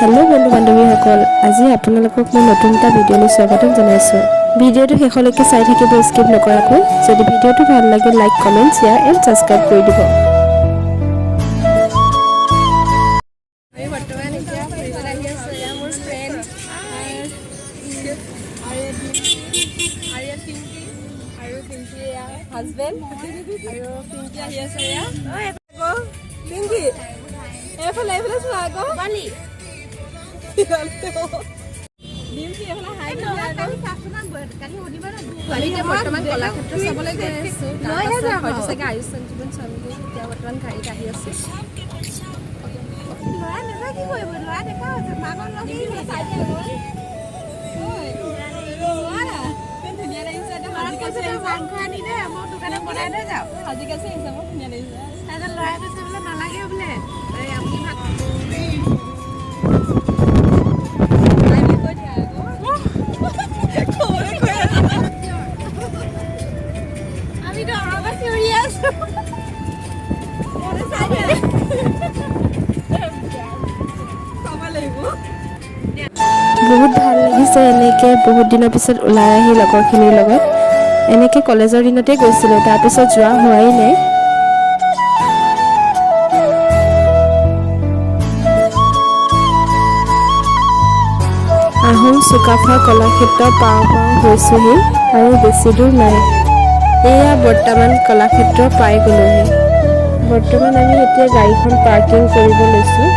Hello बंधु बान्धवीসকল আজি আপোনালোকক মই নতুন এটা ভিডিঅ'লৈ স্বাগতম জনাইছোঁ। ভিডিঅ'টো শেষলৈকে চাই থাকিব স্কিপ নকৰাকৈ। যদি ভিডিঅ'টো ভাল লাগে like comment share and subscribe কৰি দিব। আমি বৰ্তমান এতিয়া ফুৰিবলৈ আহি আছোঁ। এয়া মোৰ ফ্ৰেণ্ড পিংকি আৰু পিংকি এয়া হাজবেণ্ড আৰু পিংকি আহি আছে। এয়া পিংকি এইফালে চোৱা আকৌ বালি বৰ্তমান কলাক্ষেত্ৰ চাবলৈ গৈ আছোঁ। হয়তো চাগে আয়ুষ সঞ্জীৱন স্বামী এতিয়া বৰ্তমান গাড়ীত আহি আছোঁ। নালাগে বোলে বহুত ভাল লাগিছে এনেকে বহুত দিনৰ পিছত ওলাই আহি লগৰখিনিৰ লগত এনেকে কলেজৰ দিনতে গৈছিলোঁ তাৰপিছত যোৱা হোৱাই নাই। আহোম চুকাফা কলাক্ষেত্ৰ পাওঁ হৈছোহি আৰু বেছি দূৰ নাই। এয়া বৰ্তমান কলাক্ষেত্ৰ পাই গ'লোহি। বৰ্তমান আমি এতিয়া গাড়ীখন পাৰ্কিং কৰিব লৈছোঁ।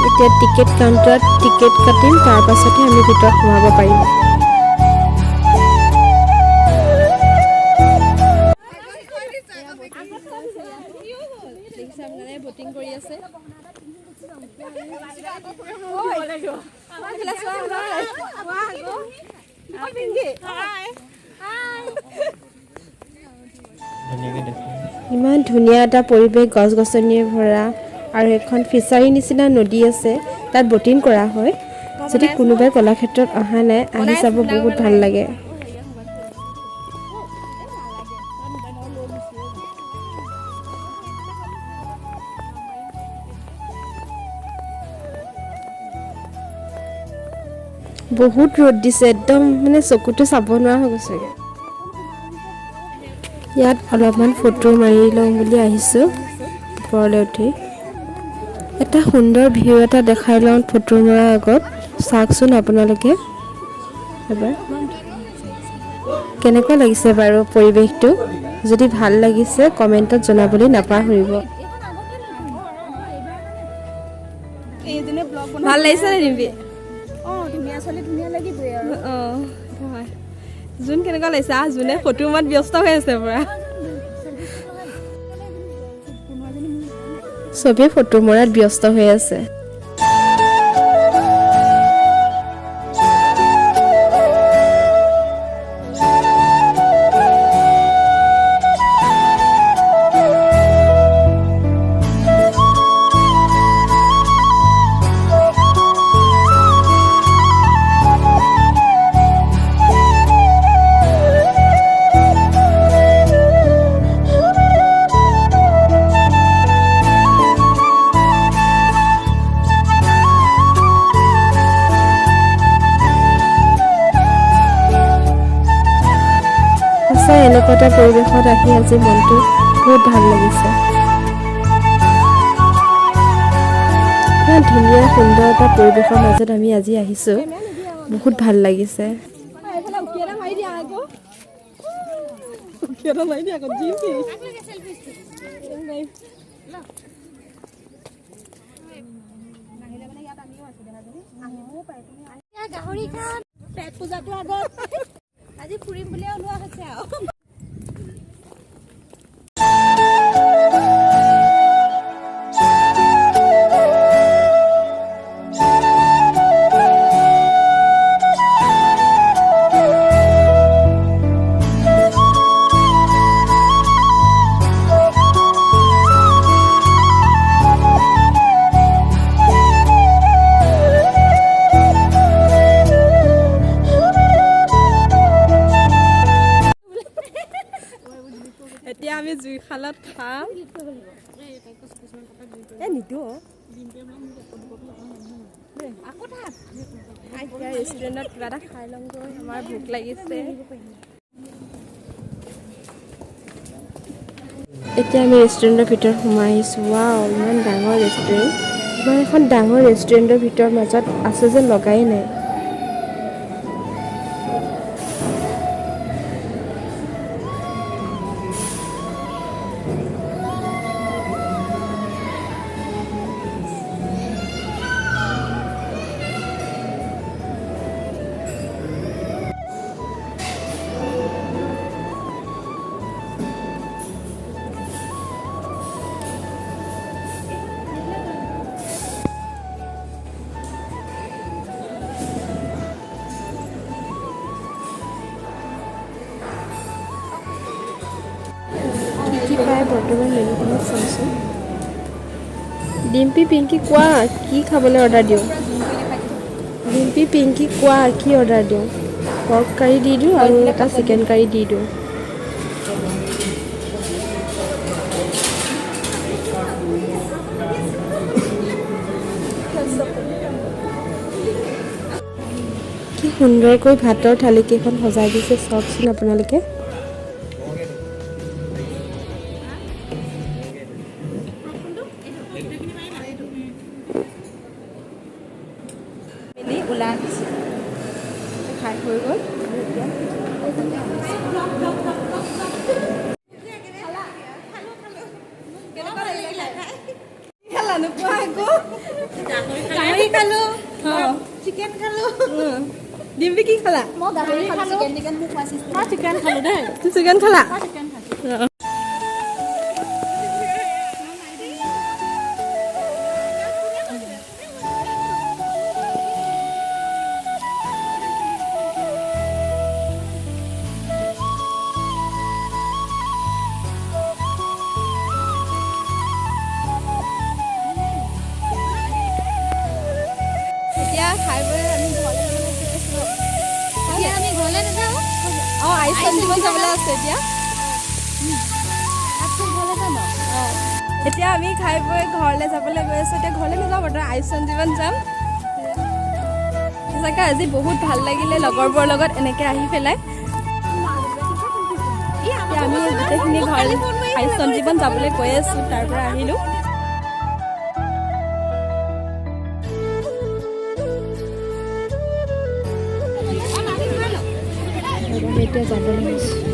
এতিয়া টিকেট কাউণ্টাৰত টিকেট কাটিম, তাৰ পাছতহে আমি ভিতৰত সোমাব পাৰিম। বটিং কৰি আছে। ইমান ধুনীয়া এটা পৰিৱেশ, গছ গছনিৰে ভৰা আৰু এখন ফিচাৰী নিচিনা নদী আছে, তাত বটিং কৰা হয়। যদি কোনোবাই কলাক্ষেত্ৰত অহা নাই আহি চাব, বহুত ভাল লাগে। বহুত ৰ'দ দিছে, একদম মানে চকুটো চাব নোৱাৰা হৈ গৈছেগে। ইয়াত অলপমান ফটো মাৰি লওঁ বুলি আহিছোঁ ওপৰলৈ উঠি। এটা সুন্দৰ ভিউ এটা দেখাই লওঁ ফটো মৰাৰ আগত। চাওকচোন আপোনালোকে এবাৰ কেনেকুৱা লাগিছে বাৰু পৰিৱেশটো। যদি ভাল লাগিছে কমেণ্টত জনাবলৈ নাপাহৰিব। ভাল লাগিছে নে নিবি? ধুনীয়া ছোৱালী ধুনীয়া লাগিবই আৰু। হয়। জোন কেনেকুৱা লাগিছে? জোনে ফটো মাত ব্যস্ত হৈ আছে পুৰা। চবেই ফটো মৰাত ব্যস্ত হৈ আছে। এনেকুৱা এটা পৰিৱেশত আহি আজি মনটো বহুত ভাল লাগিছে। ইমান ধুনীয়া সুন্দৰ এটা পৰিৱেশৰ মাজত আমি আজি আহিছোঁ, বহুত ভাল লাগিছে। গাহৰি খান পেট পূজাটো আগত আজি ফুৰিম বুলি ওলোৱা হৈছে আৰু ৰেষ্টুৰেণ্টত খাম নিদিওঁ ৰেষ্টুৰেণ্টত কিবা এটা খাই ল'মগৈ আমাৰ ভোক লাগিছে এতিয়া আমি ৰেষ্টুৰেণ্টৰ ভিতৰত সোমাই আহিছোঁ ৱাও ইমান ডাঙৰ ৰেষ্টুৰেণ্ট ইমান এখন ডাঙৰ ৰেষ্টুৰেণ্টৰ ভিতৰৰ মাজত আছে যেন লগাই নাই কি পায় বৰ্তমান মেনুখনত চাইছোঁ ডিম্পী পিংকি কোৱা কি খাবলৈ অৰ্ডাৰ দিওঁ ডিম্পী পিংকি কোৱা কি অৰ্ডাৰ দিওঁ পৰ্ক কাৰী দি দিওঁ আৰু এটা চিকেন কাৰী দি দিওঁ কি সুন্দৰকৈ ভাতৰ থালিকেইখন সজাই দিছে চাওকচোন আপোনালোকে ওলাই আহিছোঁ খাই হৈ গ'ল চিকেন খালো ডিম্পী কি খালা মই গাহৰি খালো চিকেন মোক খুৱাইছিল মই চিকেন খালো দেই চিকেন খালা মই চিকেন খাইছোঁ এতিয়া খাই বৈ আমি ঘৰলৈ যাবলৈ গৈ আছোঁ এতিয়া আমি ঘৰলৈ নাযাওঁ অঁ আইচক্ৰীম দিব যাবলৈ আছে এতিয়া ঘৰলৈ যাম এতিয়া আমি খাই বৈ ঘৰলৈ যাবলৈ গৈ আছোঁ এতিয়া ঘৰলৈ নাযাওঁ বৰ্তমান আয়ুষ সঞ্জীৱন যাম সঁচাকৈ আজি বহুত ভাল লাগিলে লগৰবোৰৰ লগত এনেকৈ আহি পেলাই এতিয়া আমি গোটেইখিনি ঘৰ আয়ুষ সঞ্জীৱন যাবলৈ গৈ আছোঁ তাৰ পৰা আহিলোঁ এতিয়া যাবলৈ লৈছোঁ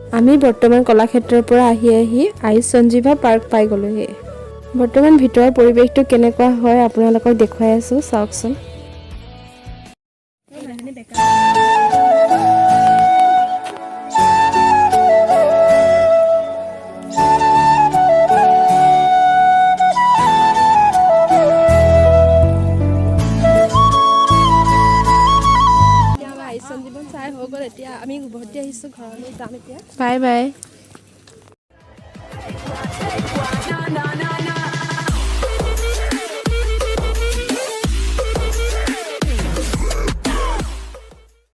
আমি বৰ্তমান কলাক্ষেত্ৰৰ পৰা আহি আয়ুষ সঞ্জীৱা পাৰ্ক পাই গ'লোহি বৰ্তমান ভিতৰৰ পৰিৱেশটো কেনেকুৱা হয় আপোনালোকক দেখুৱাই আছোঁ চাওকচোন আয়ুষ সঞ্জীৱন চাই হৈ গ'ল এতিয়া আমি উভতি আহিছোঁ ঘৰলৈ যাম এতিয়া বাই বাই